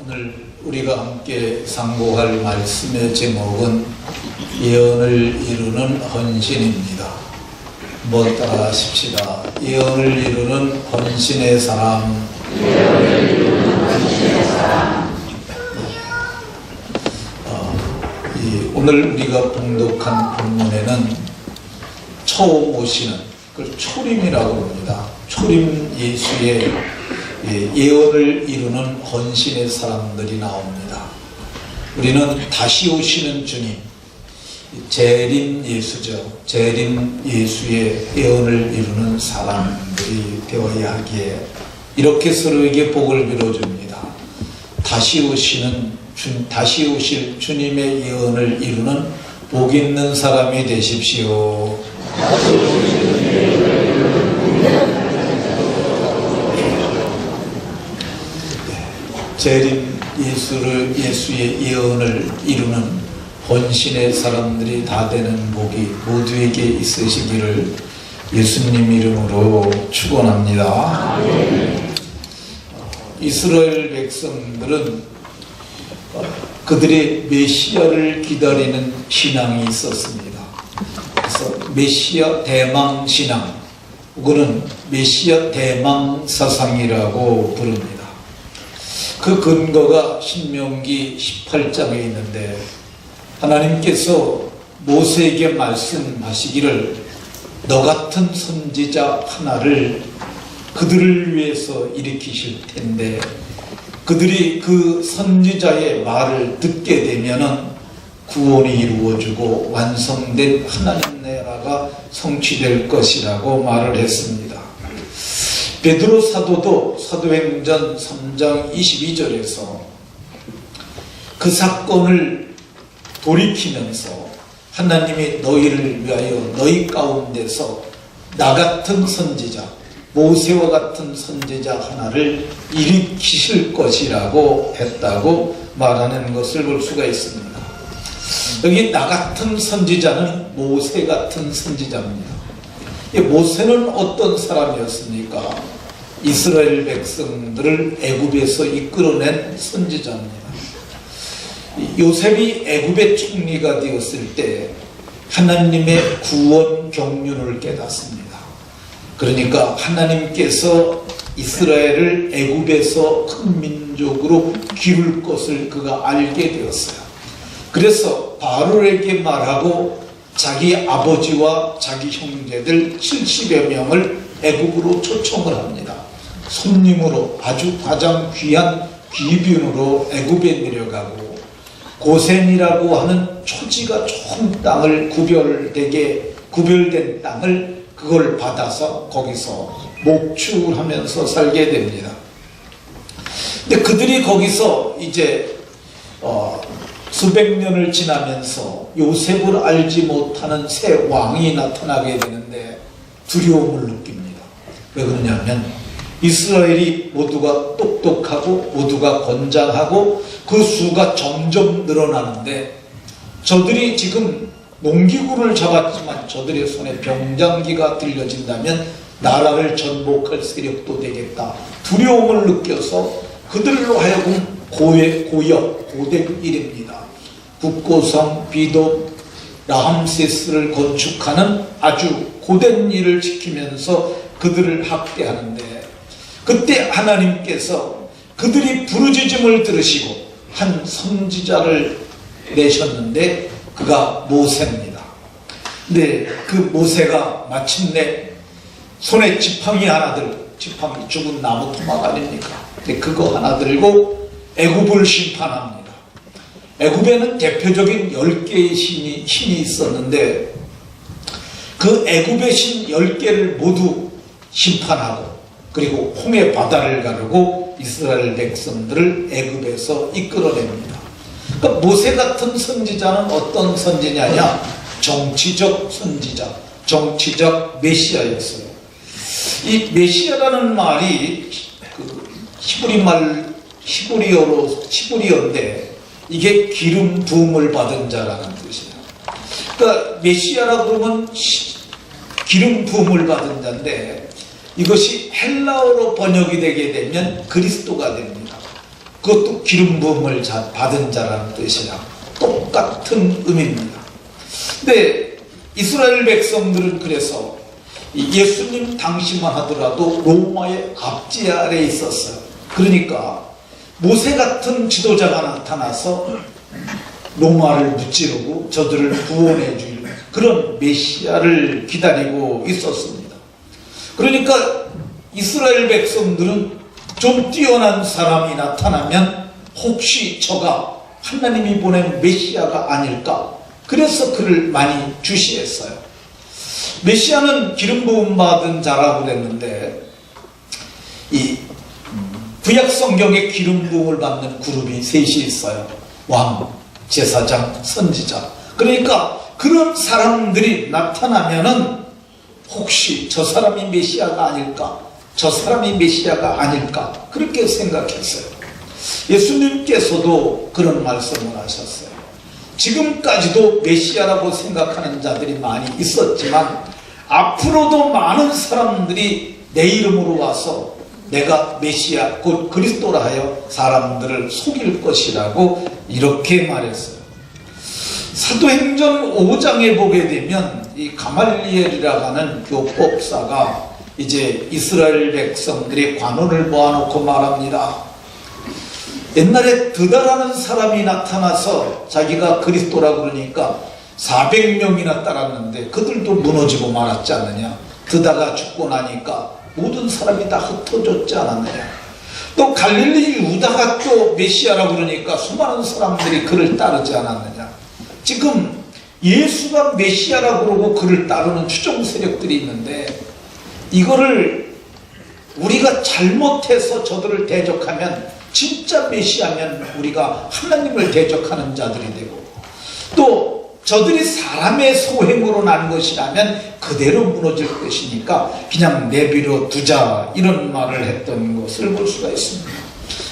오늘 우리가 함께 상고할 말씀의 제목은 예언을 이루는 헌신입니다. 한번 따라 하십시다. 예언을 이루는 헌신의 사람. 예언을 이루는 헌신의 사람. 오늘 우리가 봉독한 본문에는 처음 오시는 그걸 초림이라고 합니다. 초림 예수의 예언을 이루는 헌신의 사람들이 나옵니다. 우리는 다시 오시는 주님, 재림 예수죠. 재림 예수의 예언을 이루는 사람들이 되어야 하기에 이렇게 서로에게 복을 빌어줍니다. 다시 오실 주님의 예언을 이루는 복 있는 사람이 되십시오. 재림 예수의 예언을 이루는 헌신의 사람들이 다 되는 복이 모두에게 있으시기를 예수님 이름으로 축원합니다. 이스라엘 백성들은 그들의 메시아를 기다리는 신앙이 있었습니다. 그래서 메시아 대망 신앙 혹은 메시아 대망 사상이라고 부릅니다. 그 근거가 신명기 18장에 있는데 하나님께서 모세에게 말씀하시기를 너 같은 선지자 하나를 그들을 위해서 일으키실 텐데 그들이 그 선지자의 말을 듣게 되면은 구원이 이루어지고 완성된 하나님 나라가 성취될 것이라고 말을 했습니다. 베드로 사도도 사도행전 3장 22절에서 그 사건을 돌이키면서 하나님이 너희를 위하여 너희 가운데서 나 같은 선지자, 모세와 같은 선지자 하나를 일으키실 것이라고 했다고 말하는 것을 볼 수가 있습니다. 여기 나 같은 선지자는 모세 같은 선지자입니다. 모세는 어떤 사람이었습니까? 이스라엘 백성들을 애굽에서 이끌어낸 선지자입니다. 요셉이 애굽의 총리가 되었을 때 하나님의 구원 경륜을 깨닫습니다. 그러니까 하나님께서 이스라엘을 애굽에서 큰 민족으로 기를 것을 그가 알게 되었어요. 그래서 바로에게 말하고 자기 아버지와 자기 형제들 70여 명을 애굽으로 초청을 합니다. 손님으로 아주 가장 귀한 귀빈으로 애굽에 내려가고 고센이라고 하는 초지가 좋은 땅을 구별된 땅을 그걸 받아서 거기서 목축하면서 살게 됩니다. 근데 그들이 거기서 이제 수백 년을 지나면서 요셉을 알지 못하는 새 왕이 나타나게 되는데 두려움을 느낍니다. 왜 그러냐면 이스라엘이 모두가 똑똑하고 모두가 건장하고 그 수가 점점 늘어나는데 저들이 지금 농기구를 잡았지만 저들의 손에 병장기가 들려진다면 나라를 전복할 세력도 되겠다. 두려움을 느껴서 그들로 하여금 고된 일입니다. 국고성, 비돔, 라함세스를 건축하는 아주 고된 일을 지키면서 그들을 학대하는데 그때 하나님께서 그들이 부르짖음을 들으시고 한 선지자를 내셨는데 그가 모세입니다. 근데 그 모세가 마침내 손에 지팡이 하나 들고, 지팡이 죽은 나무 토막 아닙니까? 근데 그거 하나 들고 애굽을 심판합니다. 애굽에는 대표적인 10개의 신이 있었는데 그 애굽의 신 10개를 모두 심판하고 그리고 홍해 바다를 가르고 이스라엘 백성들을 애굽에서 이끌어냅니다. 그러니까 모세 같은 선지자는 어떤 선지자냐? 정치적 선지자, 정치적 메시아였어요. 이 메시아라는 말이 히브리어인데 이게 기름 부음을 받은 자라는 뜻이에요. 그러니까 메시아라고 그러면 기름 부음을 받은 자인데 이것이 헬라어로 번역이 되게 되면 그리스도가 됩니다. 그것도 기름 부음을 받은 자라는 뜻이라 똑같은 의미입니다. 근데 이스라엘 백성들은 그래서 예수님 당시만 하더라도 로마의 압제 아래에 있었어요. 그러니까 모세 같은 지도자가 나타나서 로마를 무찌르고 저들을 구원해 줄 그런 메시아를 기다리고 있었습니다. 그러니까 이스라엘 백성들은 좀 뛰어난 사람이 나타나면 혹시 저가 하나님이 보낸 메시아가 아닐까? 그래서 그를 많이 주시했어요. 메시아는 기름 부음 받은 자라고 그랬는데 이 구약 성경에 기름 부음을 받는 그룹이 셋이 있어요. 왕, 제사장, 선지자. 그러니까 그런 사람들이 나타나면은 혹시 저 사람이 메시아가 아닐까? 저 사람이 메시아가 아닐까? 그렇게 생각했어요. 예수님께서도 그런 말씀을 하셨어요. 지금까지도 메시아라고 생각하는 자들이 많이 있었지만 앞으로도 많은 사람들이 내 이름으로 와서 내가 메시아 곧 그리스도라 하여 사람들을 속일 것이라고 이렇게 말했어요. 사도행전 5장에 보게 되면 이 가말리엘이라고 하는 교법사가 이제 이스라엘 백성들의 관원을 모아놓고 말합니다. 옛날에 드다라는 사람이 나타나서 자기가 그리스도라고 그러니까 400명이나 따랐는데 그들도 무너지고 말았지 않느냐. 드다가 죽고 나니까 모든 사람이 다 흩어졌지 않았느냐. 또 갈릴리 유다가 또 메시아라고 그러니까 수많은 사람들이 그를 따르지 않았느냐. 지금 예수가 메시아라고 그러고 그를 따르는 추종 세력들이 있는데 이거를 우리가 잘못해서 저들을 대적하면 진짜 메시아면 우리가 하나님을 대적하는 자들이 되고 또 저들이 사람의 소행으로 난 것이라면 그대로 무너질 것이니까 그냥 내버려 두자 이런 말을 했던 것을 볼 수가 있습니다.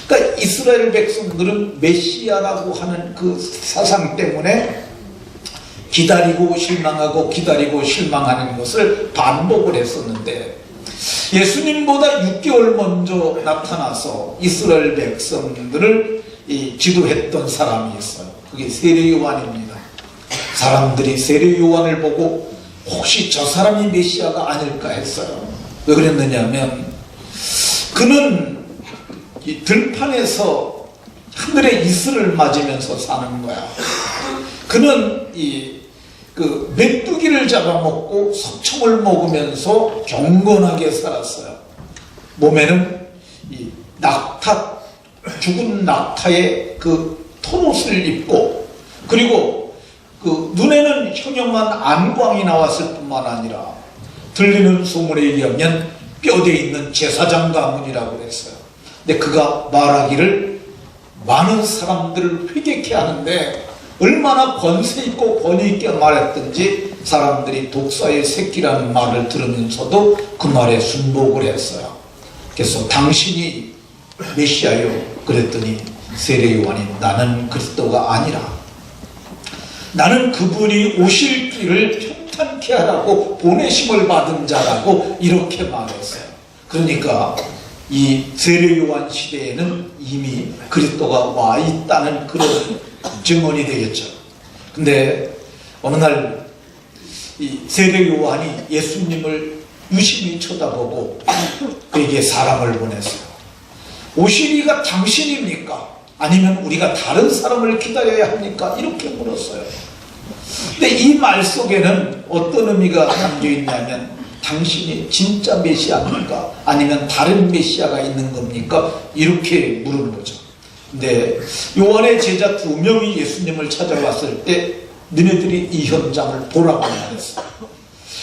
그러니까 이스라엘 백성들은 메시아라고 하는 그 사상 때문에 기다리고 실망하고 기다리고 실망하는 것을 반복을 했었는데 예수님보다 6개월 먼저 나타나서 이스라엘 백성들을 지도했던 사람이 있어요. 그게 세례 요한입니다. 사람들이 세례 요한을 보고 혹시 저 사람이 메시아가 아닐까 했어요. 왜 그랬느냐 하면 그는 이 들판에서 하늘의 이슬을 맞으면서 사는 거야. 그는 그 메뚜기를 잡아먹고 석청을 먹으면서 경건하게 살았어요. 몸에는 이 낙타, 죽은 낙타의 그 털옷을 입고 그리고 그 눈에는 현영한 안광이 나왔을 뿐만 아니라 들리는 소문에 의하면 뼈대 있는 제사장 가문이라고 그랬어요. 근데 그가 말하기를 많은 사람들을 회개케 하는데 얼마나 권세 있고 권위 있게 말했든지 사람들이 독사의 새끼라는 말을 들으면서도 그 말에 순복을 했어요. 그래서 당신이 메시아요? 그랬더니 세례 요한이 나는 그리스도가 아니라 나는 그분이 오실 길을 평탄케 하라고 보내심을 받은 자라고 이렇게 말했어요. 그러니까 이 세례 요한 시대에는 이미 그리스도가 와 있다는 그런 증언이 되겠죠. 근데 어느 날 이 세례 요한이 예수님을 유심히 쳐다보고 그에게 사람을 보냈어요. 오시리가 당신입니까? 아니면 우리가 다른 사람을 기다려야 합니까? 이렇게 물었어요. 근데 이 말 속에는 어떤 의미가 담겨 있냐면 당신이 진짜 메시아입니까? 아니면 다른 메시아가 있는 겁니까? 이렇게 물은 거죠. 근데 요한의 제자 2명이 예수님을 찾아왔을 때 너네들이 이 현장을 보라고 말했어요.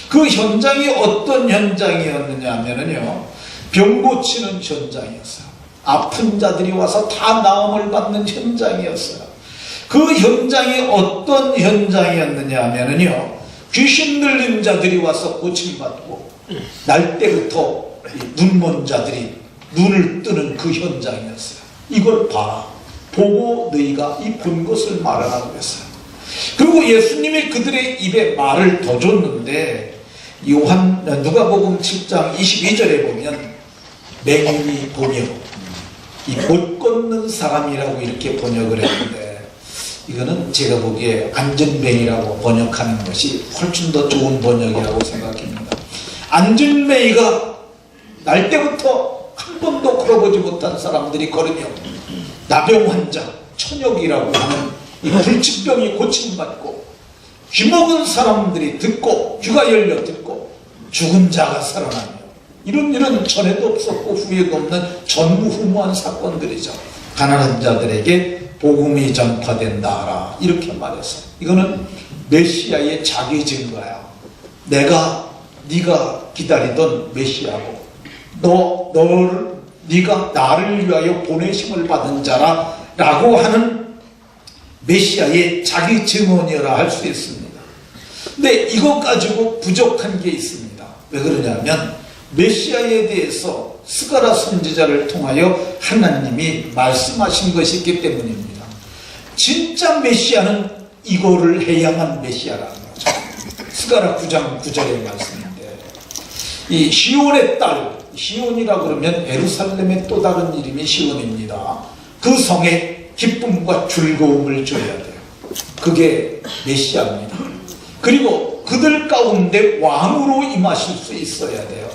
그 현장이 어떤 현장이었느냐 하면요, 병 고치는 현장이었어요. 아픈 자들이 와서 다 나음을 받는 현장이었어요. 그 현장이 어떤 현장이었느냐 하면요, 귀신 들린 자들이 와서 고침받고 날 때부터 눈먼 자들이 눈을 뜨는 그 현장이었어요. 이걸 봐라. 보고 너희가 이 본 것을 말하라고 했어요. 그리고 예수님이 그들의 입에 말을 더 줬는데 누가복음 7장 22절에 보면 맹인이 보며 이 못 걷는 사람이라고 이렇게 번역을 했는데, 이거는 제가 보기에 안전뱅이라고 번역하는 것이 훨씬 더 좋은 번역이라고 생각합니다. 안전뱅이가 날 때부터 한 번도 걸어보지 못한 사람들이 걸으며 나병 환자, 천역이라고 하는 이 불치병이 고침받고 귀먹은 사람들이 듣고 귀가 열려 듣고 죽은 자가 살아나며, 이런 일은 전에도 없었고 후에도 없는 전무후무한 사건들이죠. 가난한 자들에게 복음이 전파된다라 이렇게 말해서, 이거는 메시아의 자기 증거야. 네가 기다리던 메시아고, 네가 나를 위하여 보내심을 받은 자라라고 하는 메시아의 자기 증언이라 할 수 있습니다. 근데 이것 가지고 부족한 게 있습니다. 왜 그러냐면 메시아에 대해서 스가랴 선지자를 통하여 하나님이 말씀하신 것이 있기 때문입니다. 진짜 메시아는 이거를 해야만 메시아라는 거죠. 스가랴 9장 9절의 말씀인데, 이 시온의 딸, 시온이라 그러면 예루살렘의 또 다른 이름이 시온입니다. 그 성에 기쁨과 즐거움을 줘야 돼요. 그게 메시아입니다. 그리고 그들 가운데 왕으로 임하실 수 있어야 돼요.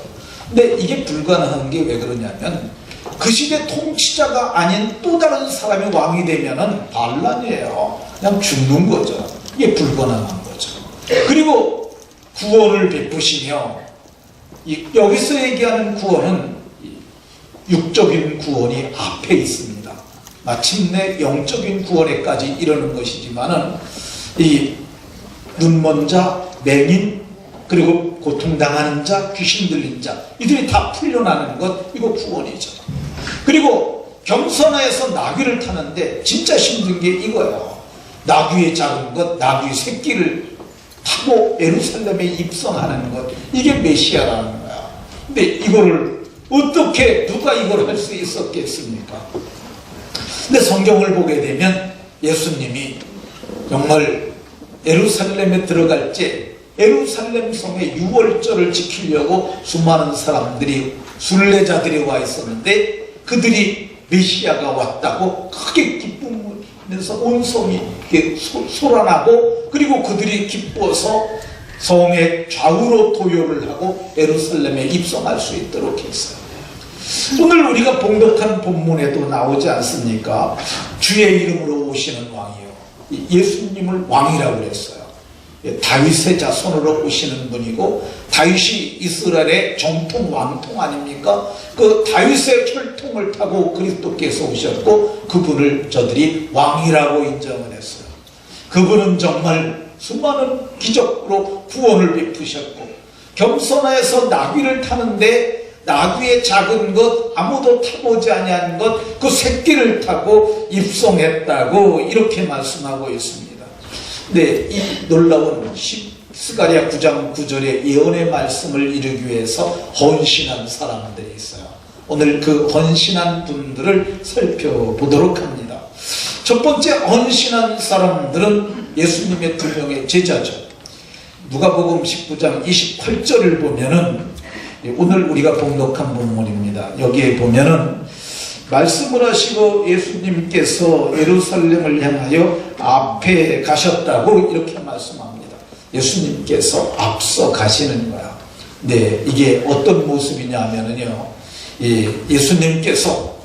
근데 이게 불가능한 게 왜 그러냐면, 그 시대 통치자가 아닌 또 다른 사람이 왕이 되면은 반란이에요. 그냥 죽는 거죠. 이게 불가능한 거죠. 그리고 구원을 베푸시며, 여기서 얘기하는 구원은 육적인 구원이 앞에 있습니다. 마침내 영적인 구원에까지 이르는 것이지만은, 이 눈먼 자, 맹인, 그리고 고통당하는 자, 귀신 들린 자, 이들이 다 풀려나는 것, 이거 구원이죠. 그리고 겸손해서 나귀를 타는데 진짜 힘든 게 이거예요. 나귀의 작은 것, 나귀 새끼를 타고 예루살렘에 입성하는 것, 이게 메시아라는 거야. 근데 이거를 어떻게 누가 이걸 할 수 있었겠습니까? 근데 성경을 보게 되면 예수님이 정말 예루살렘에 들어갈 때 예루살렘 성의 유월절을 지키려고 수많은 사람들이, 순례자들이 와 있었는데, 그들이 메시아가 왔다고 크게 기쁘면서 온 성이 솟아나고, 그리고 그들이 기뻐서 성의 좌우로 도요를 하고 예루살렘에 입성할 수 있도록 했어요. 오늘 우리가 봉독한 본문에도 나오지 않습니까? 주의 이름으로 오시는 왕이요, 예수님을 왕이라고 그랬어요. 다윗의 자손으로 오시는 분이고, 다윗이 이스라엘의 정통 왕통 아닙니까? 그 다윗의 혈통을 타고 그리스도께서 오셨고, 그분을 저들이 왕이라고 인정을 했어요. 그분은 정말 수많은 기적으로 구원을 베푸셨고, 겸손해서 나귀를 타는데 나귀의 작은 것, 아무도 타보지 아니한 것, 그 새끼를 타고 입성했다고 이렇게 말씀하고 있습니다. 네, 이 놀라운 스가랴 9장 9절의 예언의 말씀을 이루기 위해서 헌신한 사람들이 있어요. 오늘 그 헌신한 분들을 살펴보도록 합니다. 첫 번째 헌신한 사람들은 예수님의 두 명의 제자죠. 누가복음 19장 28절을 보면은, 오늘 우리가 봉독한 본문입니다. 여기에 보면은 말씀을 하시고 예수님께서 예루살렘을 향하여 앞에 가셨다고 이렇게 말씀합니다. 예수님께서 앞서 가시는 거야. 네, 이게 어떤 모습이냐 하면은요, 예수님께서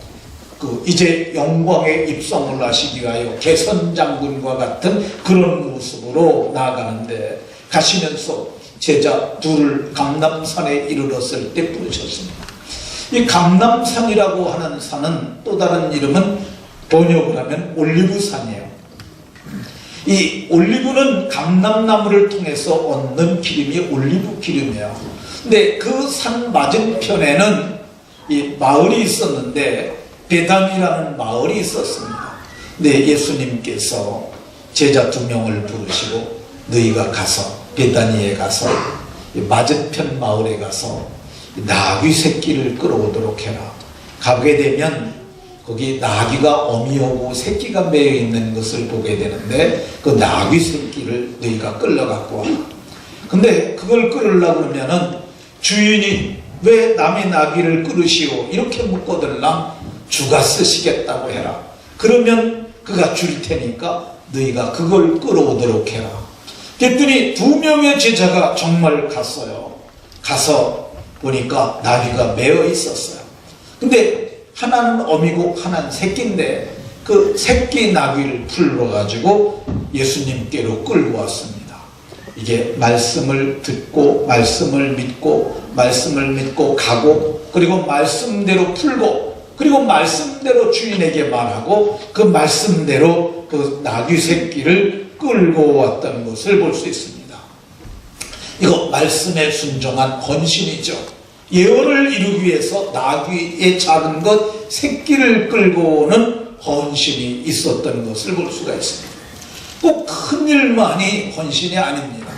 이제 영광에 입성을 하시기 위하여 개선장군과 같은 그런 모습으로 나아가는데, 가시면서 제자 둘을 감람산에 이르렀을 때 부르셨습니다. 이 감람산이라고 하는 산은 또 다른 이름은, 번역을 하면 올리브산이에요. 이 올리브는 감람나무를 통해서 얻는 기름이 올리브 기름이에요. 근데 그 산 맞은편에는 이 마을이 있었는데, 베단이라는 마을이 있었습니다. 근데 예수님께서 제자 두 명을 부르시고, 너희가 가서 베다니에 가서 맞은편 마을에 가서 나귀 새끼를 끌어오도록 해라. 가게 되면 거기 나귀가 어미하고 새끼가 매여 있는 것을 보게 되는데, 그 나귀 새끼를 너희가 끌러갖고 와. 근데 그걸 끌으려고 그러면은 주인이 왜 남의 나귀를 끌으시오? 이렇게 묻거들랑 주가 쓰시겠다고 해라. 그러면 그가 줄 테니까 너희가 그걸 끌어오도록 해라. 그랬더니 2명의 제자가 정말 갔어요. 가서 보니까 나귀가 매어 있었어요. 근데 하나는 어미고 하나는 새끼인데 그 새끼 나귀를 풀러가지고 예수님께로 끌고 왔습니다. 이게 말씀을 듣고 말씀을 믿고 가고 그리고 말씀대로 풀고 그리고 말씀대로 주인에게 말하고 그 말씀대로 그 나귀 새끼를 끌고 왔다는 것을 볼 수 있습니다. 이거 말씀에 순종한 헌신이죠. 예언을 이루기 위해서 나귀의 작은 것 새끼를 끌고 오는 헌신이 있었던 것을 볼 수가 있습니다. 꼭 큰 일만이 헌신이 아닙니다.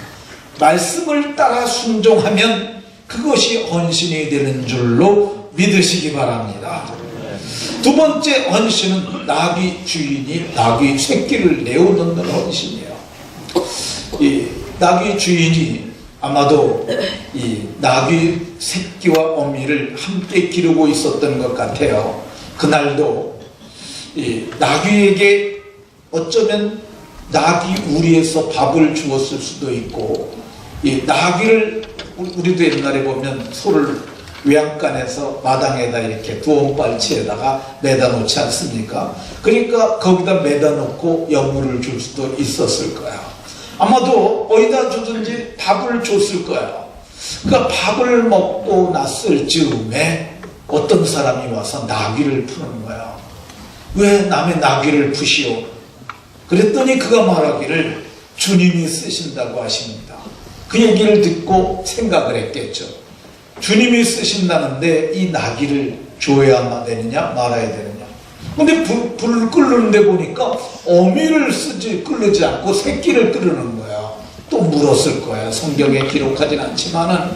말씀을 따라 순종하면 그것이 헌신이 되는 줄로 믿으시기 바랍니다. 두 번째 헌신은 나귀 주인이 나귀 새끼를 내어놓는 헌신이에요. 이 나귀 주인이 아마도 이 나귀 새끼와 어미를 함께 기르고 있었던 것 같아요. 그날도 이 나귀에게 어쩌면 나귀 우리에서 밥을 주었을 수도 있고 이 나귀를 우리도 옛날에 보면 소를 외양간에서 마당에다 이렇게 두엄발치에다가 매다 놓지 않습니까? 그러니까 거기다 매다 놓고 여물을 줄 수도 있었을 거야. 아마도 어디다 주든지 밥을 줬을 거야. 그러니까 밥을 먹고 났을 즈음에 어떤 사람이 와서 나귀를 푸는 거야. 왜 남의 나귀를 푸시오? 그랬더니 그가 말하기를 주님이 쓰신다고 하십니다. 그 얘기를 듣고 생각을 했겠죠. 주님이 쓰신다는데 이 나귀를 줘야만 되느냐 말아야 되느냐. 근데 불을 끓는데 보니까 어미를 끓이지 않고 새끼를 끓이는 거야. 또 물었을 거야. 성경에 기록하진 않지만은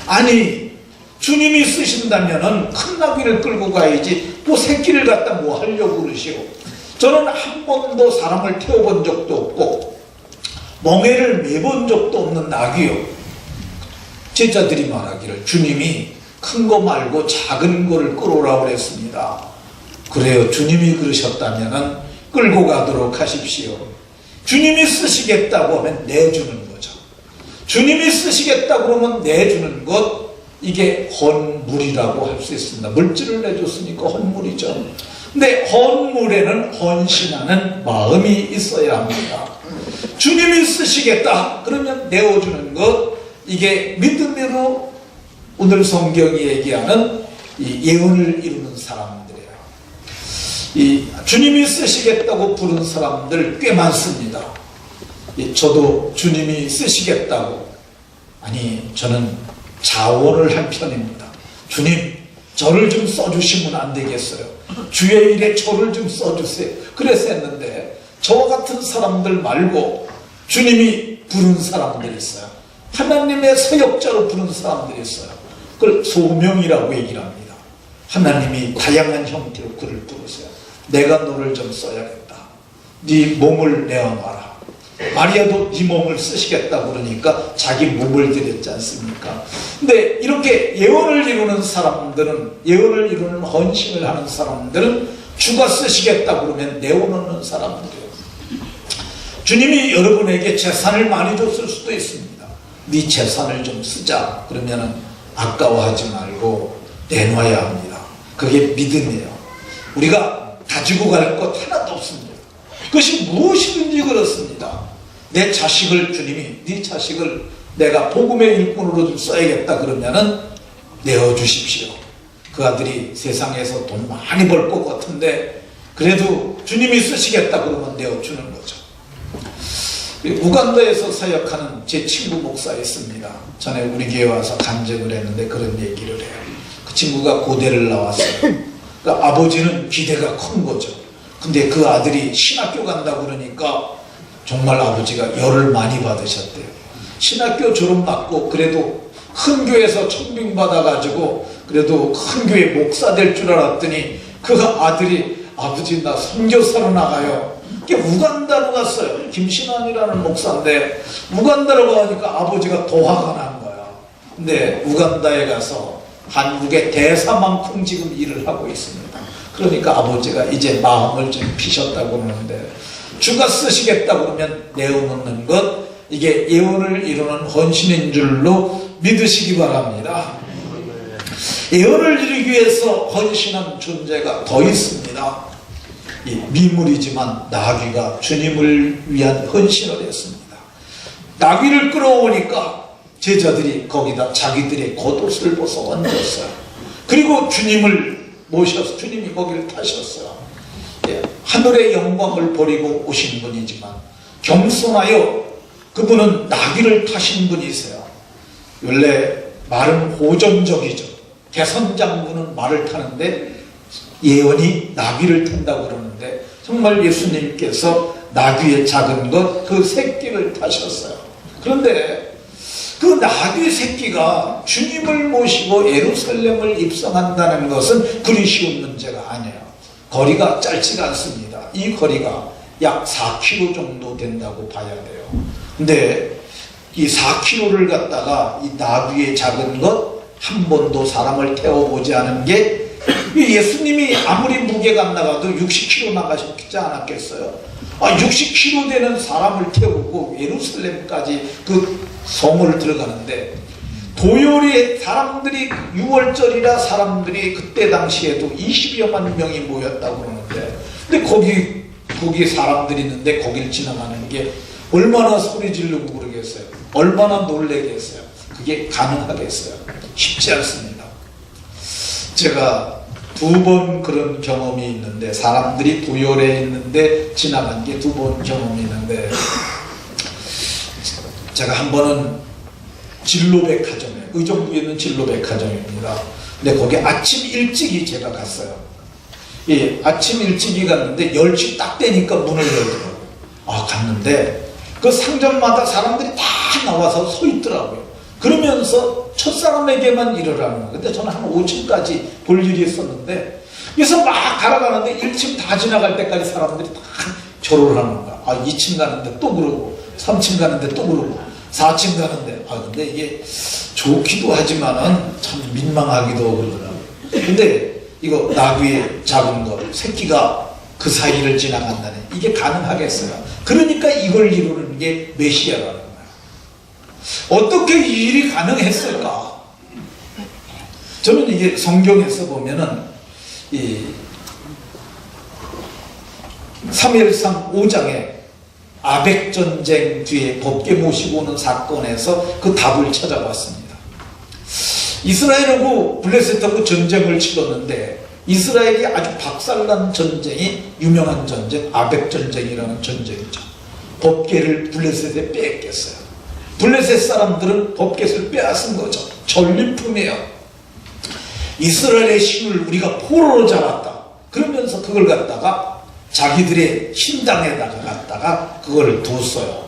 아니 주님이 쓰신다면은 큰 나귀를 끌고 가야지 또 새끼를 갖다 뭐 하려고 그러시오. 저는 한 번도 사람을 태워본 적도 없고 멍에를 매본 적도 없는 나귀요. 제자들이 말하기를 주님이 큰 거 말고 작은 거를 끌어오라고 그랬습니다. 그래요. 주님이 그러셨다면 끌고 가도록 하십시오. 주님이 쓰시겠다고 하면 내주는 거죠. 주님이 쓰시겠다고 그러면 내주는 것, 이게 헌물이라고 할 수 있습니다. 물질을 내줬으니까 헌물이죠. 근데 헌물에는 헌신하는 마음이 있어야 합니다. 주님이 쓰시겠다 그러면 내어주는 것, 이게 믿음으로 오늘 성경이 얘기하는 이 예언을 이루는 사람들이에요. 이 주님이 쓰시겠다고 부른 사람들 꽤 많습니다. 저도 주님이 쓰시겠다고, 아니 저는 자원을 한 편입니다. 주님 저를 좀 써주시면 안 되겠어요? 주의 일에 저를 좀 써주세요. 그래서 했는데 저 같은 사람들 말고 주님이 부른 사람들이 있어요. 하나님의 사역자로 부른 사람들이 있어요. 그걸 소명이라고 얘기를 합니다. 하나님이 다양한 형태로 그를 부르세요. 내가 너를 좀 써야겠다. 네 몸을 내어놔라. 마리아도 네 몸을 쓰시겠다고 그러니까 자기 몸을 드렸지 않습니까? 근데 이렇게 예언을 이루는 사람들은, 예언을 이루는 헌신을 하는 사람들은 주가 쓰시겠다고 그러면 내어놓는 사람들이에요. 주님이 여러분에게 재산을 많이 줬을 수도 있습니다. 네 재산을 좀 쓰자 그러면은 아까워하지 말고 내놔야 합니다. 그게 믿음이에요. 우리가 가지고 갈 것 하나도 없습니다. 그것이 무엇이든지 그렇습니다. 내 자식을 주님이, 네 자식을 내가 복음의 일꾼으로 좀 써야겠다 그러면은 내어주십시오. 그 아들이 세상에서 돈 많이 벌 것 같은데 그래도 주님이 쓰시겠다 그러면 내어주는 거죠. 우간다에서 사역하는 제 친구 목사 있습니다. 전에 우리 교회 와서 간증을 했는데 그런 얘기를 해요. 그 친구가 고대를 나왔어요. 그러니까 아버지는 기대가 큰 거죠. 근데 그 아들이 신학교 간다고 그러니까 정말 아버지가 열을 많이 받으셨대요. 신학교 졸업받고 그래도 큰 교회에서 청빙 받아가지고 그래도 큰 교회 목사 될 줄 알았더니 그 아들이 아버지 나 선교사로 나가요. 우간다로 갔어요. 김신환이라는 목사인데 우간다로 가니까 아버지가 더 화가 난 거야. 근데 우간다에 가서 한국의 대사만큼 지금 일을 하고 있습니다. 그러니까 아버지가 이제 마음을 좀 피셨다고 그러는데, 주가 쓰시겠다 그러면 내어놓는 것, 이게 예언을 이루는 헌신인 줄로 믿으시기 바랍니다. 예언을 이루기 위해서 헌신한 존재가 더 있습니다. 이 미물이지만 나귀가 주님을 위한 헌신을 했습니다. 나귀를 끌어오니까 제자들이 거기다 자기들의 겉옷을 벗어 얹었어요. 그리고 주님을 모셔서 주님이 거기를 타셨어요. 예, 하늘의 영광을 버리고 오신 분이지만 겸손하여 그분은 나귀를 타신 분이세요. 원래 말은 호전적이죠. 대선장군은 말을 타는데 예언이 나귀를 탄다고 그러는데, 정말 예수님께서 나귀의 작은 것, 그 새끼를 타셨어요. 그런데 그 나귀 새끼가 주님을 모시고 예루살렘을 입성한다는 것은 그리 쉬운 문제가 아니에요. 거리가 짧지가 않습니다. 이 거리가 약 4km 정도 된다고 봐야 돼요. 근데 이 4km를 갖다가 이 나귀의 작은 것 한 번도 사람을 태워보지 않은 게, 예수님이 아무리 무게가 안 나가도 60km 나가셨지 않았겠어요? 60km 되는 사람을 태우고 예루살렘까지 그 성을 들어가는데, 도열에 사람들이 6월절이라 사람들이 그때 당시에도 20여만 명이 모였다고 그러는데, 근데 거기 사람들이 있는데 거길 지나가는 게 얼마나 소리 지르고 그러겠어요? 얼마나 놀래겠어요? 그게 가능하겠어요? 쉽지 않습니다. 제가 2번 그런 경험이 있는데, 사람들이 도열에 있는데 지나간 게 2번 경험이 있는데, 제가 한 번은 진로백화점에, 의정부에 있는 진로백화점입니다. 근데 거기 아침 일찍이 제가 갔어요. 예, 아침 일찍이 갔는데 10시 딱 되니까 문을 열더라고요. 갔는데 그 상점마다 사람들이 다 나와서 서 있더라고요. 그러면서 첫사람에게만 일어나는 거예요. 근데 저는 한 5층까지 볼 일이 있었는데, 그래서 막 갈아가는데 1층 다 지나갈 때까지 사람들이 다 절호를 하는 거야. 2층 가는데 또 그러고, 3층 가는데 또 그러고, 4층 가는데, 근데 이게 좋기도 하지만은 참 민망하기도 그러더라고요. 근데 이거 나귀의 작은 것, 새끼가 그 사이를 지나간다네. 이게 가능하겠어요? 그러니까 이걸 이루는 게 메시아라는 거예요. 어떻게 이 일이 가능했을까? 저는 이게 성경에서 보면은 이 사무엘상 5장에 아벡전쟁 뒤에 법궤 모시고 오는 사건에서 그 답을 찾아봤습니다. 이스라엘하고 블레셋하고 전쟁을 치렀는데, 이스라엘이 아주 박살난 전쟁이 유명한 전쟁, 아벡전쟁이라는 전쟁이죠. 법궤를 블레셋에 뺏겼어요. 블레셋 사람들은 법궤를 빼앗은 거죠. 전리품이에요. 이스라엘의 신을 우리가 포로로 잡았다. 그러면서 그걸 갖다가 자기들의 신당에다가 갖다가 그걸 뒀어요.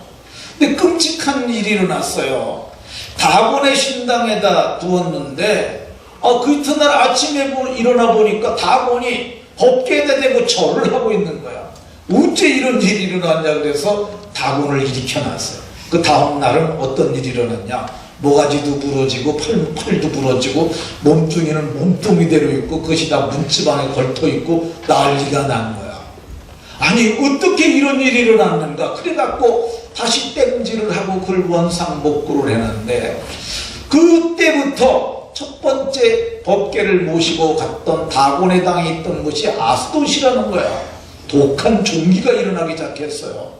근데 끔찍한 일이 일어났어요. 다곤의 신당에다 두었는데, 그 이튿날 아침에 일어나 보니까 다곤이 법궤에다 대고 절을 하고 있는 거야. 어째 이런 일이 일어났냐 그래서 다곤을 일으켜놨어요. 그 다음 날은 어떤 일이 일어났냐? 모가지도 부러지고 팔도 부러지고 몸뚱이는 몸뚱이대로 있고 그것이 다 문집 안에 걸터 있고 난리가 난 거야. 아니 어떻게 이런 일이 일어났는가? 그래갖고 다시 땜질을 하고 그걸 원상복구를 해놨는데, 그때부터 첫 번째 법궤를 모시고 갔던 다곤의 당에 있던 것이 아스돗이라는 거야. 독한 종기가 일어나기 시작했어요.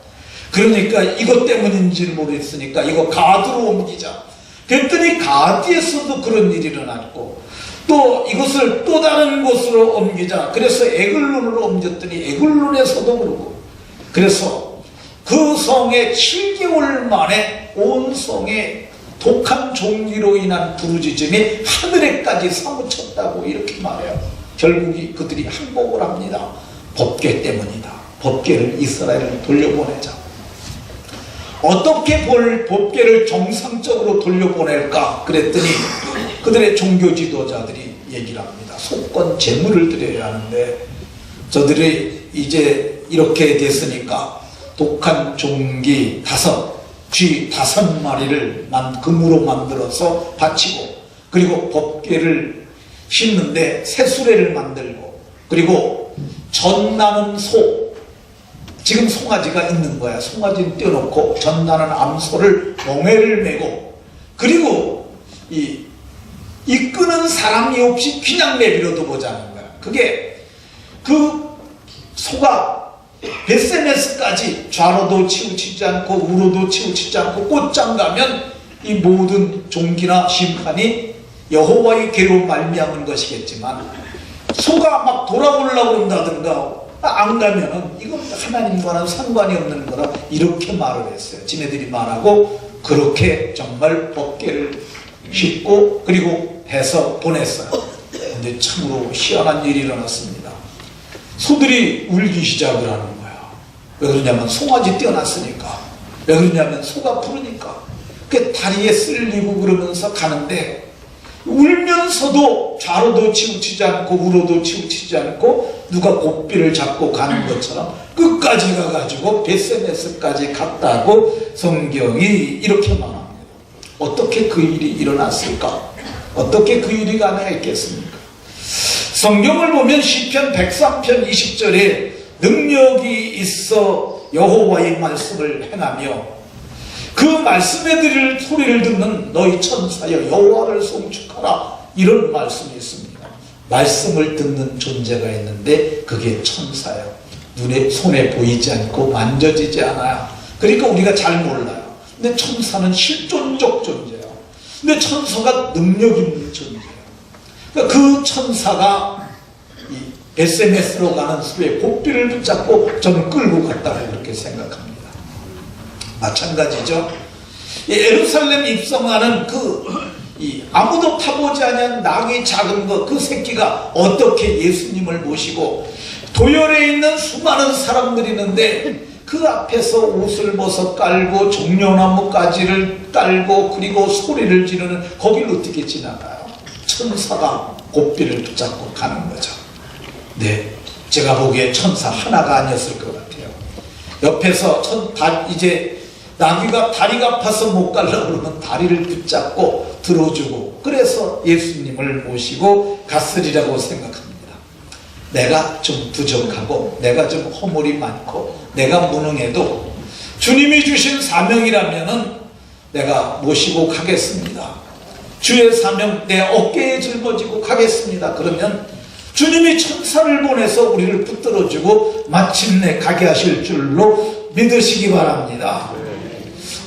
그러니까 이것 때문인지를 모르겠으니까 이거 가드로 옮기자. 그랬더니 가드에서도 그런 일이 일어났고, 또 이것을 또 다른 곳으로 옮기자. 그래서 에글론으로 옮겼더니 에글론에서도 그러고, 그래서 그 성에 7개월 만에 온 성에 독한 종기로 인한 부르짖음이 하늘에까지 사무쳤다고 이렇게 말해요. 결국이 그들이 항복을 합니다. 법궤 때문이다. 법궤를 이스라엘을 돌려보내자. 어떻게 법궤를 정상적으로 돌려보낼까? 그랬더니 그들의 종교 지도자들이 얘기를 합니다. 속건 제물을 드려야 하는데, 저들이 이제 이렇게 됐으니까 독한 종기 5, 쥐 5마리를 금으로 만들어서 바치고, 그리고 법궤를 싣는데 새수레를 만들고 그리고 젖나는 소, 지금 송아지가 있는 거야. 송아지는 떼어놓고 젖나는 암소를 멍에를 메고, 그리고 이끄는 사람이 없이 그냥 내버려둬 보자는 거야. 그게 그 소가 벳세메스까지 좌로도 치우치지 않고 우로도 치우치지 않고 곧장 가면 이 모든 종기나 심판이 여호와의 괴로 말미암은 것이겠지만, 소가 막 돌아오려고 그런다든가 안 가면은 이건 하나님과는 상관이 없는 거라 이렇게 말을 했어요. 지네들이 말하고 그렇게 정말 법궤를 싣고 그리고 해서 보냈어요. 근데 참으로 희한한 일이 일어났습니다. 소들이 울기 시작을 하는 거야. 왜 그러냐면 송아지 떼어놨으니까. 왜 그러냐면 소가 부르니까. 그 다리에 쓸리고 그러면서 가는데, 울면서도 좌로도 치우치지 않고 우로도 치우치지 않고 누가 고삐를 잡고 가는 것처럼 끝까지 가가지고 벳세메스까지 갔다고 성경이 이렇게 말합니다. 어떻게 그 일이 일어났을까? 어떻게 그 일이 가능했겠습니까? 성경을 보면 시편 103편 20절에 능력이 있어 여호와의 말씀을 행하며 그 말씀에 들을 소리를 듣는 너희 천사여 여호와를 송축하라, 이런 말씀이 있습니다. 말씀을 듣는 존재가 있는데 그게 천사예요. 눈에 손에 보이지 않고 만져지지 않아요. 그러니까 우리가 잘 몰라요. 근데 천사는 실존적 존재예요. 근데 천사가 능력 있는 존재예요. 그러니까 그 천사가 이 벳세메스로 가는 수의 고삐를 붙잡고 저는 끌고 갔다고 그렇게 생각합니다. 마찬가지죠. 예루살렘 입성하는 아무도 타보지 않은 낙이 작은 그 새끼가 어떻게 예수님을 모시고, 도열에 있는 수많은 사람들이 있는데 그 앞에서 옷을 벗어 깔고 종려나무 가지를 깔고 그리고 소리를 지르는, 거기를 어떻게 지나가요? 천사가 고삐를 붙잡고 가는 거죠. 네, 제가 보기에 천사 하나가 아니었을 것 같아요. 옆에서 이제 나귀가 다리가 아파서 못 가려고 그러면 다리를 붙잡고 들어주고, 그래서 예수님을 모시고 갔으리라고 생각합니다. 내가 좀 부족하고 내가 좀 허물이 많고 내가 무능해도 주님이 주신 사명이라면은 내가 모시고 가겠습니다. 주의 사명 내 어깨에 짊어지고 가겠습니다. 그러면 주님이 천사를 보내서 우리를 붙들어주고 마침내 가게 하실 줄로 믿으시기 바랍니다.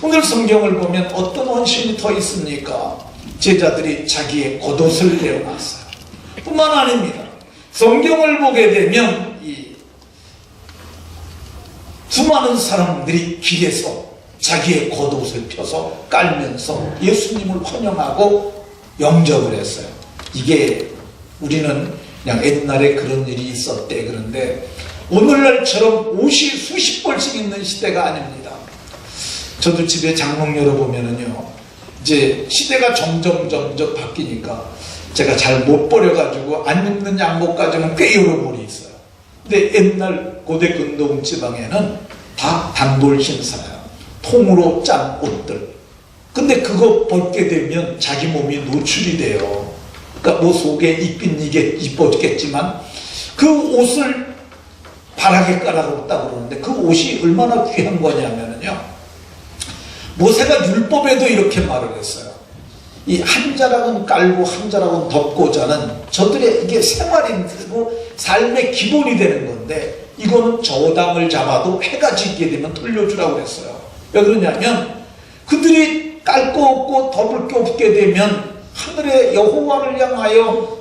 오늘 성경을 보면 어떤 원신이 더 있습니까? 제자들이 자기의 겉옷을 내어놨어요. 뿐만 아닙니다. 성경을 보게 되면 이 수많은 사람들이 길에서 자기의 겉옷을 펴서 깔면서 예수님을 환영하고 영접을 했어요. 이게 우리는 그냥 옛날에 그런 일이 있었대 그런데 오늘날처럼 옷이 수십 벌씩 있는 시대가 아닙니다. 저도 집에 장롱 열어보면은요, 이제 시대가 점점 바뀌니까 제가 잘 못 버려가지고 안 입는 양복까지는 꽤 여러 벌이 있어요. 근데 옛날 고대 근동 지방에는 다 단돌 신사예요. 통으로 짠 옷들. 근데 그거 벗게 되면 자기 몸이 노출이 돼요. 그러니까 뭐 속에 입긴 이게 이뻤겠지만 그 옷을 바닥에 깔아뒀다고 그러는데 그 옷이 얼마나 귀한 거냐면요, 모세가 율법에도 이렇게 말을 했어요. 이 한 자락은 깔고 한 자락은 덮고 자는 저들의 이게 생활이고 삶의 기본이 되는 건데, 이거는 저당을 잡아도 해가 지게 되면 돌려주라고 그랬어요. 왜 그러냐면 그들이 깔 거 없고 덮을 게 없게 되면 하늘의 여호와를 향하여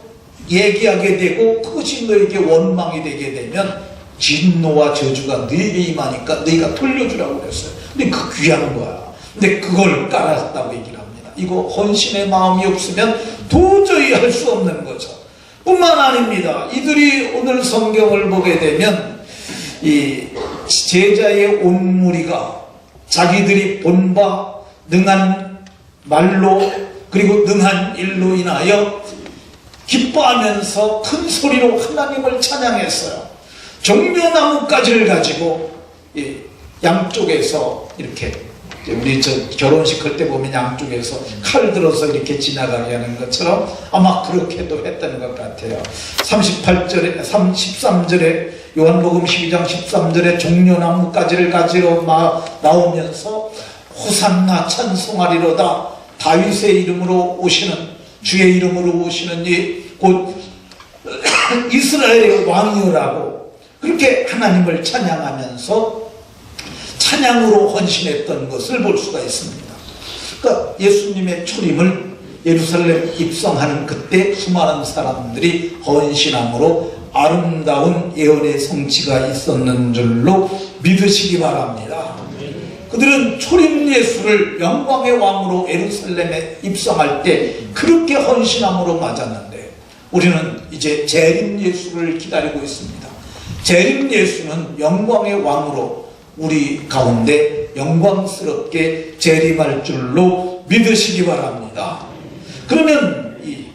얘기하게 되고 그것이 너에게 원망이 되게 되면 진노와 저주가 너에게 임하니까 너희가 돌려주라고 그랬어요. 근데 그 귀한 거야. 근데 그걸 깔았다고 얘기를 합니다. 이거 헌신의 마음이 없으면 도저히 할 수 없는 거죠. 뿐만 아닙니다. 이들이 오늘 성경을 보게 되면 이 제자의 온 무리가 자기들이 본 바 능한 말로 그리고 능한 일로 인하여 기뻐하면서 큰 소리로 하나님을 찬양했어요. 종려나무가지를 가지고 양쪽에서 이렇게 우리 저 결혼식 할 때 보면 양쪽에서 칼 들어서 이렇게 지나가게 하는 것처럼 아마 그렇게도 했던 것 같아요. 13절에 요한복음 12장 13절에 종려나무가지를 가지러 나오면서 호산나 찬송하리로다 다윗의 이름으로 오시는 주의 이름으로 오시는 이 곧 이스라엘의 왕이라고 그렇게 하나님을 찬양하면서 찬양으로 헌신했던 것을 볼 수가 있습니다. 그러니까 예수님의 초림을 예루살렘 입성하는 그때 수많은 사람들이 헌신함으로 아름다운 예언의 성취가 있었는 줄로 믿으시기 바랍니다. 그들은 초림 예수를 영광의 왕으로 예루살렘에 입성할 때 그렇게 헌신함으로 맞았는데 우리는 이제 재림 예수를 기다리고 있습니다. 재림 예수는 영광의 왕으로 우리 가운데 영광스럽게 재림할 줄로 믿으시기 바랍니다. 그러면 이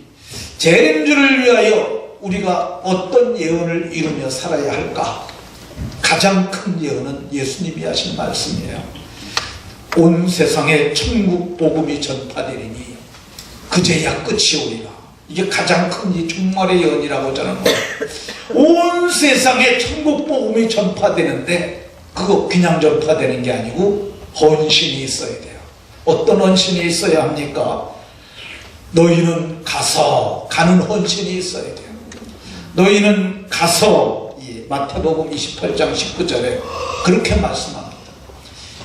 재림주를 위하여 우리가 어떤 예언을 이루며 살아야 할까? 가장 큰 예언은 예수님이 하신 말씀이에요. 온 세상에 천국 복음이 전파되리니 그제야 끝이 오리라. 이게 가장 큰 이 종말의 예언이라고 저는 온 세상에 천국 복음이 전파되는데 그거 그냥 전파되는 게 아니고 헌신이 있어야 돼요. 어떤 헌신이 있어야 합니까? 너희는 가서 가는 헌신이 있어야 돼요. 너희는 가서 마태복음 28장 19절에 그렇게 말씀합니다.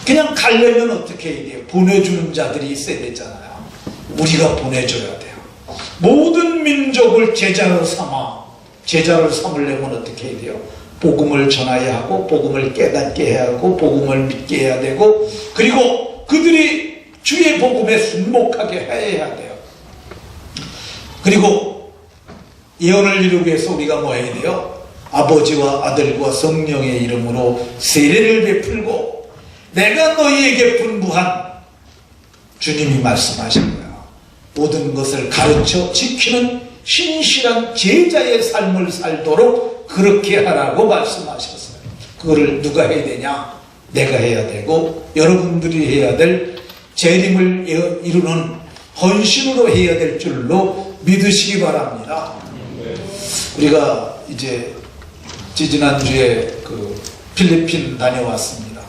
그냥 가려면 어떻게 해야 돼요? 보내주는 자들이 있어야 되잖아요. 우리가 보내줘야 돼요. 모든 민족을 제자로 삼으려면 어떻게 해야 돼요? 복음을 전해야 하고 복음을 깨닫게 해야 하고 복음을 믿게 해야 되고 그리고 그들이 주의 복음에 순복하게 해야 돼요. 그리고 예언을 이루기 위해서 우리가 뭐 해야 돼요? 아버지와 아들과 성령의 이름으로 세례를 베풀고 내가 너희에게 분부한 주님이 말씀하신 거예요. 모든 것을 가르쳐 지키는 신실한 제자의 삶을 살도록 그렇게 하라고 말씀하셨어요. 그거를 누가 해야 되냐? 내가 해야 되고 여러분들이 해야 될 재림을 이루는 헌신으로 해야 될 줄로 믿으시기 바랍니다. 우리가 이제 지지난주에 그 필리핀 다녀왔습니다.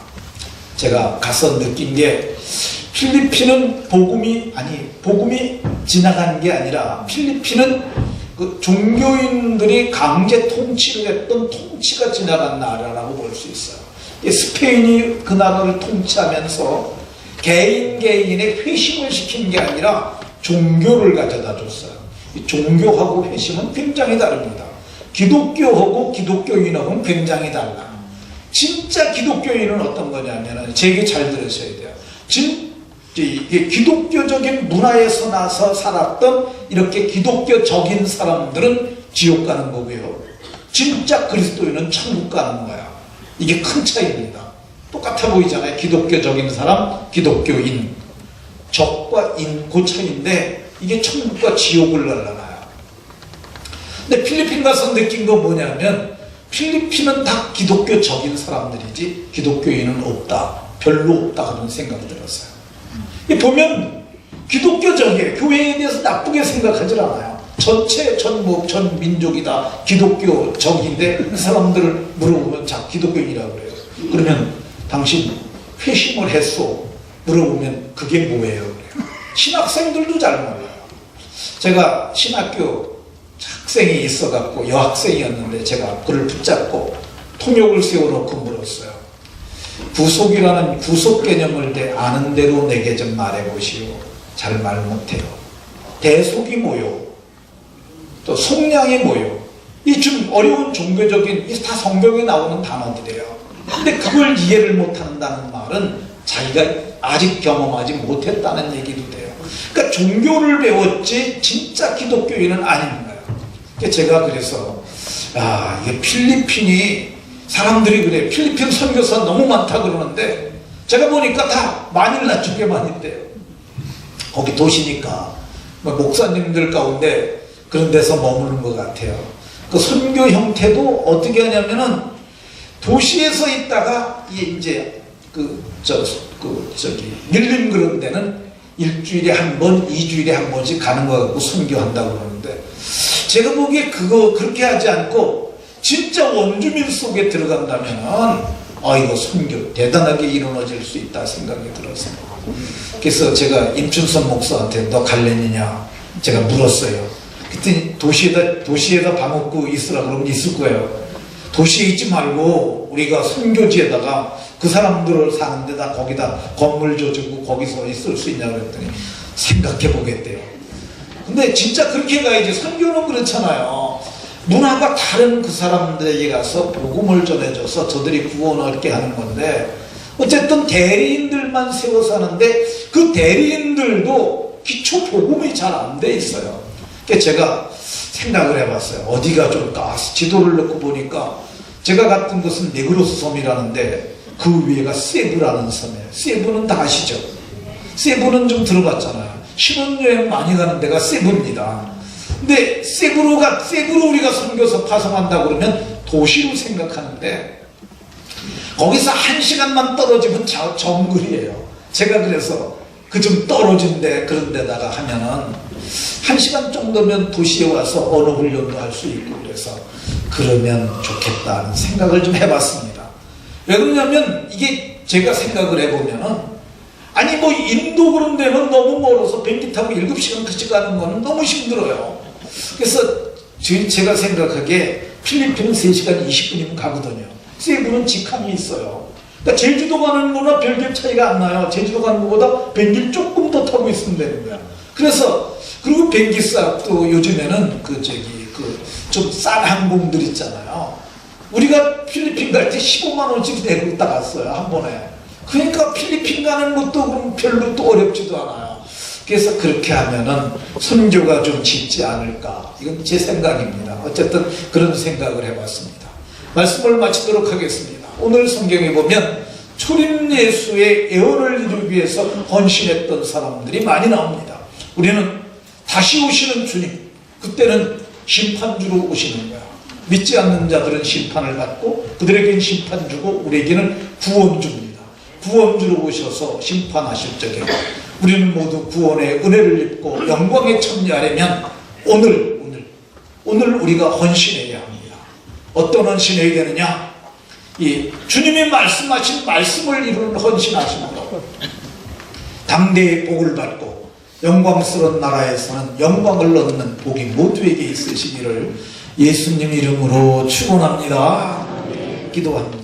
제가 가서 느낀 게 필리핀은 복음이 지나간 게 아니라 필리핀은 그 종교인들이 강제 통치를 했던 통치가 지나간 나라라고 볼 수 있어요. 스페인이 그 나라를 통치하면서 개인의 회심을 시킨 게 아니라 종교를 가져다 줬어요. 종교하고 회심은 굉장히 다릅니다. 기독교하고 기독교인하고는 굉장히 달라. 진짜 기독교인은 어떤 거냐면 제 얘기 잘 들으셔야 돼요. 이게 기독교적인 문화에서 나서 살았던 이렇게 기독교적인 사람들은 지옥 가는 거고요. 진짜 그리스도인은 천국 가는 거야. 이게 큰 차이입니다. 똑같아 보이잖아요. 기독교적인 사람, 기독교인. 적과 인, 그 차이인데 이게 천국과 지옥을 갈라놔요. 근데 필리핀 가서 느낀 거 뭐냐면 필리핀은 다 기독교적인 사람들이지 기독교인은 없다. 별로 없다 그런 생각이 들었어요. 보면 기독교적이에요. 교회에 대해서 나쁘게 생각하지 않아요. 전 민족이 다 기독교적인데 그 사람들을 물어보면 자 기독교인이라고 그래요. 그러면 당신 회심을 했어? 물어보면 그게 뭐예요? 그래요. 신학생들도 잘 몰라요. 제가 신학교 학생이 있어갖고 여학생이었는데 제가 그를 붙잡고 통역을 세워놓고 물었어요. 구속이라는 구속 개념을 아는 대로 내게 좀 말해보시오. 잘 말 못해요. 대속이 뭐요? 또 속량이 뭐요? 이 좀 어려운 종교적인 다 성경에 나오는 단어들이에요. 근데 그걸 이해를 못한다는 말은 자기가 아직 경험하지 못했다는 얘기도 돼요. 그러니까 종교를 배웠지 진짜 기독교인은 아닌 거예요. 그러니까 제가 그래서 이게 필리핀이 사람들이 그래. 필리핀 선교사 너무 많다 그러는데 제가 보니까 다 마닐라 쪽에만 있대요. 거기 도시니까 목사님들 가운데 그런 데서 머무는 것 같아요. 그 선교 형태도 어떻게 하냐면은 도시에서 있다가 이제 밀림 그런 데는 일주일에 한 번, 2주일에 한 번씩 가는 거 갖고 선교한다고 그러는데, 제가 보기에 그렇게 하지 않고 진짜 원주민 속에 들어간다면 이거 선교 대단하게 이루어질 수 있다 생각이 들었어요. 그래서 제가 임춘선 목사한테 너 갈래니냐 제가 물었어요. 그랬더니 도시에다 밥 먹고 있으라 그러면 있을 거예요. 도시에 있지 말고 우리가 선교지에다가 그 사람들을 사는 데다 거기다 건물 줘주고 거기서 있을 수 있냐고 그랬더니 생각해 보겠대요. 근데 진짜 그렇게 가야지. 선교는 그렇잖아요. 문화가 다른 그 사람들에게 가서 복음을 전해줘서 저들이 구원을 얻게 하는 건데, 어쨌든 대리인들만 세워서 하는데 그 대리인들도 기초 복음이 잘 안 돼 있어요. 그래서 제가 생각을 해봤어요. 어디가 좋을까? 지도를 넣고 보니까 제가 갔던 곳은 네그로스 섬이라는데 그 위에가 세부라는 섬이에요. 세부는 다 아시죠? 세부는 좀 들어봤잖아요. 신혼여행 많이 가는 데가 세부입니다. 근데 세부로 우리가 선교서 파송한다고 그러면 도시로 생각하는데 거기서 1시간만 떨어지면 정글이에요. 제가 그래서 그 좀 떨어진 데 그런 데다가 하면은 1시간 정도면 도시에 와서 언어 훈련도 할 수 있고 그래서 그러면 좋겠다는 생각을 좀 해봤습니다. 왜 그러냐면 이게 제가 생각을 해보면은 아니 뭐 인도 그런 데는 너무 멀어서 비행기 타고 7시간까지 가는 거는 너무 힘들어요. 그래서 제가 생각하기에 필리핀은 3시간 20분이면 가거든요. 세부는 직항이 있어요. 그러니까 제주도 가는 거나 별개 차이가 안 나요. 제주도 가는 것보다 비행기를 조금 더 타고 있으면 되는 거야. 그래서 그리고 비행기 값도 요즘에는 좀 싼 항공들 있잖아요. 우리가 필리핀 갈 때 15만 원씩 내고 딱 갔어요, 한 번에. 그러니까 필리핀 가는 것도 별로 또 어렵지도 않아요. 그래서 그렇게 하면은 선교가 좀 쉽지 않을까. 이건 제 생각입니다. 어쨌든 그런 생각을 해봤습니다. 말씀을 마치도록 하겠습니다. 오늘 성경에 보면 초림 예수의 예언을 이루기 위해서 헌신했던 사람들이 많이 나옵니다. 우리는 다시 오시는 주님, 그때는 심판주로 오시는 거야. 믿지 않는 자들은 심판을 받고 그들에게는 심판 주고 우리에게는 구원주입니다. 구원주로 오셔서 심판하실 적에 우리는 모두 구원의 은혜를 입고 영광에 참여하려면 오늘 우리가 헌신해야 합니다. 어떤 헌신해야 되느냐? 이 주님이 말씀하신 말씀을 이루는 헌신하시는 것. 당대의 복을 받고 영광스러운 나라에서는 영광을 얻는 복이 모두에게 있으시기를 예수님 이름으로 축원합니다. 기도합니다.